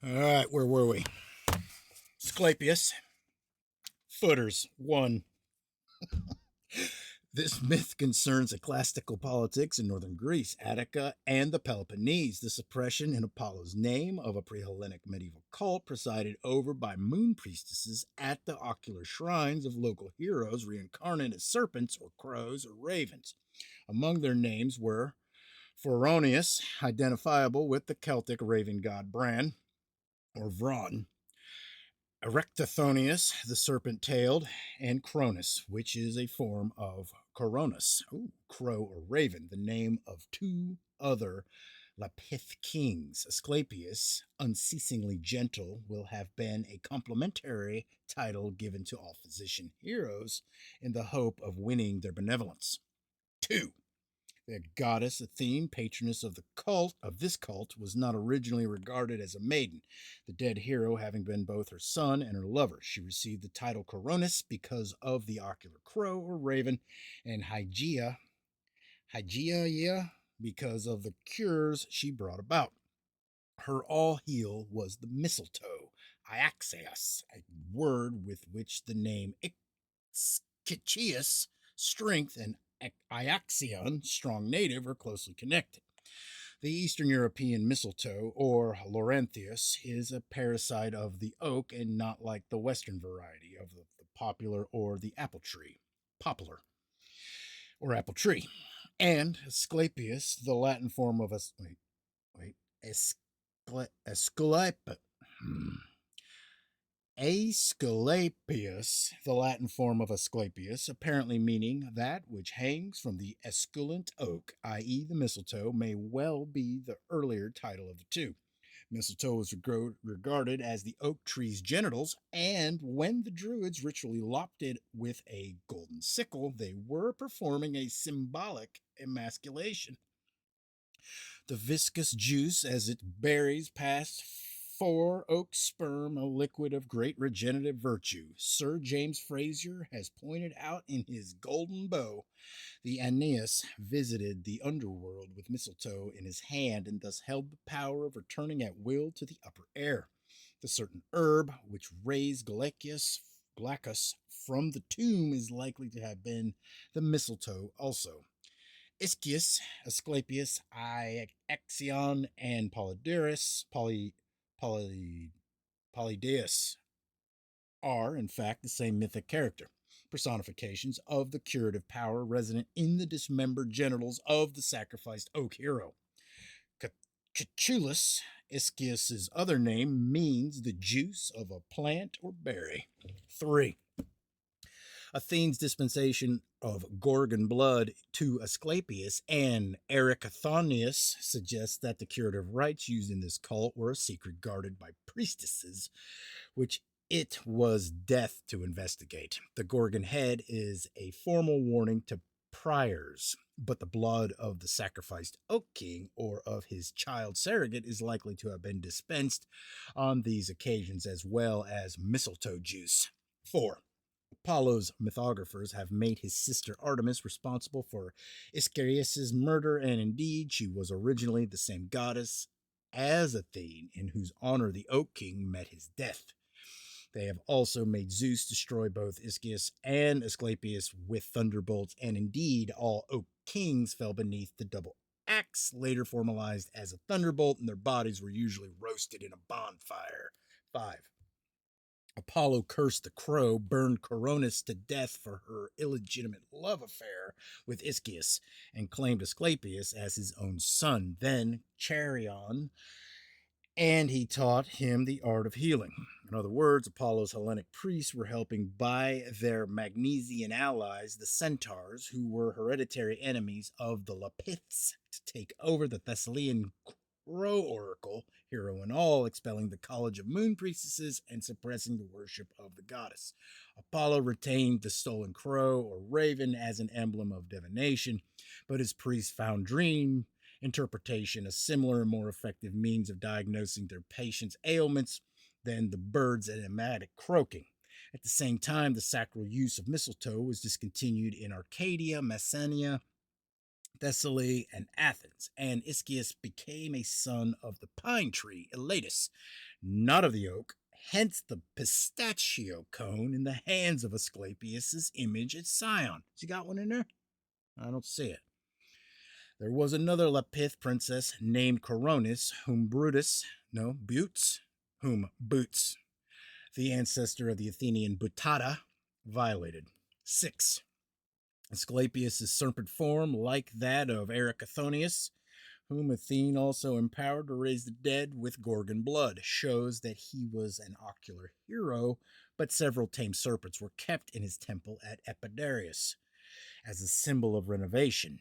All right, where were we? Asclepius, footers, one. This myth concerns ecclesiastical politics in northern Greece, Attica, and the Peloponnese. The suppression in Apollo's name of a pre Hellenic medieval cult presided over by moon priestesses at the ocular shrines of local heroes reincarnated as serpents or crows or ravens. Among their names were Phoronius, identifiable with the Celtic raven god Bran, or Vron, Erectothonius, the serpent tailed, and Cronus, which is a form of Coronus, crow or raven, the name of two other Lapith kings. Asclepius, unceasingly gentle, will have been a complimentary title given to all physician heroes in the hope of winning their benevolence. Two, the goddess Athene, patroness of the cult of this cult, was not originally regarded as a maiden, the dead hero having been both her son and her lover. She received the title Coronis because of the ocular crow or raven, and Hygeia, because of the cures she brought about. Her all heal was the mistletoe, Iaxias, a word with which the name Ixchius, strength, and Iaxion, strong native, are closely connected. The Eastern European mistletoe, or Lauranthius, is a parasite of the oak and not like the Western variety of the popular or the apple tree, poplar or apple tree. And Asclepius, the Latin form of wait, Asclepius, Aesculapius, the Latin form of Asclepius, apparently meaning that which hangs from the esculent oak, i.e., the mistletoe, may well be the earlier title of the two. Mistletoe was regarded as the oak tree's genitals, and when the Druids ritually lopped it with a golden sickle, they were performing a symbolic emasculation. The viscous juice as it berries past for oak sperm, a liquid of great regenerative virtue. Sir James Fraser has pointed out in his Golden Bough the Aeneas visited the underworld with mistletoe in his hand and thus held the power of returning at will to the upper air. The certain herb which raised Glaucus from the tomb is likely to have been the mistletoe also. Ischius, Asclepius, Ixion, and Poly, Polydeus are, in fact, the same mythic character, personifications of the curative power resident in the dismembered genitals of the sacrificed oak hero. Catullus, Ischius's other name, means the juice of a plant or berry. 3. Athene's dispensation of Gorgon blood to Asclepius and Ericathonius suggests that the curative rites used in this cult were a secret guarded by priestesses, which it was death to investigate. The Gorgon head is a formal warning to priors, but the blood of the sacrificed Oak King or of his child surrogate is likely to have been dispensed on these occasions as well as mistletoe juice. 4. Apollo's mythographers have made his sister Artemis responsible for Iscarius's murder, and indeed she was originally the same goddess as Athene, in whose honor the Oak King met his death. They have also made Zeus destroy both Ischius and Asclepius with thunderbolts, and indeed all Oak Kings fell beneath the double axe, later formalized as a thunderbolt, and their bodies were usually roasted in a bonfire. 5. Apollo cursed the crow, burned Coronis to death for her illegitimate love affair with Ischius, and claimed Asclepius as his own son. Then Charion, and he taught him the art of healing. In other words, Apollo's Hellenic priests were helping by their Magnesian allies, the Centaurs, who were hereditary enemies of the Lapiths, to take over the Thessalian Crow Oracle, hero and all, expelling the College of Moon Priestesses and suppressing the worship of the goddess. Apollo retained the stolen crow or raven as an emblem of divination, but his priests found dream interpretation a similar and more effective means of diagnosing their patients' ailments than the bird's enigmatic croaking. At the same time, the sacral use of mistletoe was discontinued in Arcadia, Messenia, Thessaly, and Athens, and Ischius became a son of the pine tree, Elatus, not of the oak, hence the pistachio cone in the hands of Asclepius's image at Sion. Has he got one in there? I don't see it. There was another Lapith princess named Coronis, whom Boots, the ancestor of the Athenian Butada, violated. 6. Asclepius' serpent form, like that of Erycothonius, whom Athene also empowered to raise the dead with Gorgon blood, shows that he was an ocular hero, but several tame serpents were kept in his temple at Epidaurus as a symbol of renovation,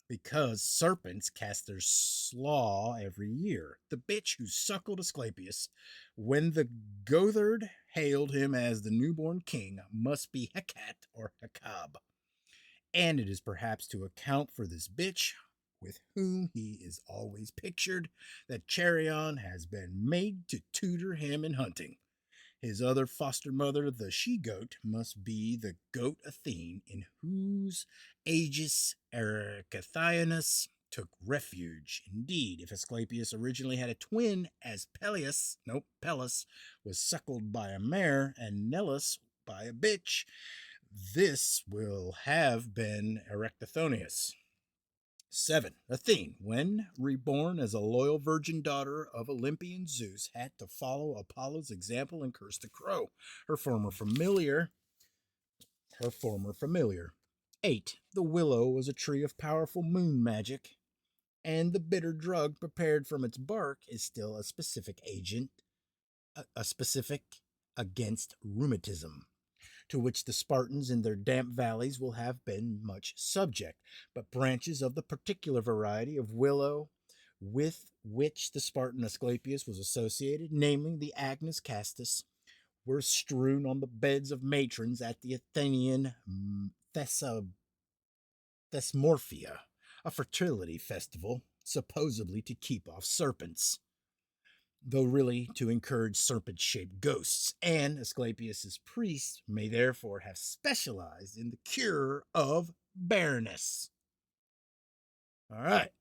because serpents cast their slaw every year. The bitch who suckled Asclepius when the Gothard hailed him as the newborn king must be Hecate or Hecab. And it is perhaps to account for this bitch, with whom he is always pictured, that Cheiron has been made to tutor him in hunting. His other foster mother, the she-goat, must be the goat Athene, in whose aegis Erycothianus took refuge. Indeed, if Asclepius originally had a twin, as Peleus was suckled by a mare and Nellus by a bitch, this will have been Erectothonius. 7. Athene, when reborn as a loyal virgin daughter of Olympian Zeus, had to follow Apollo's example and curse the crow, her former familiar. 8. The willow was a tree of powerful moon magic, and the bitter drug prepared from its bark is still a specific agent, against rheumatism, to which the Spartans in their damp valleys will have been much subject, but branches of the particular variety of willow with which the Spartan Asclepius was associated, namely the Agnus castus, were strewn on the beds of matrons at the Athenian Thesmorphia, a fertility festival, supposedly to keep off serpents, though really to encourage serpent-shaped ghosts, and Asclepius's priests may therefore have specialized in the cure of barrenness. All right.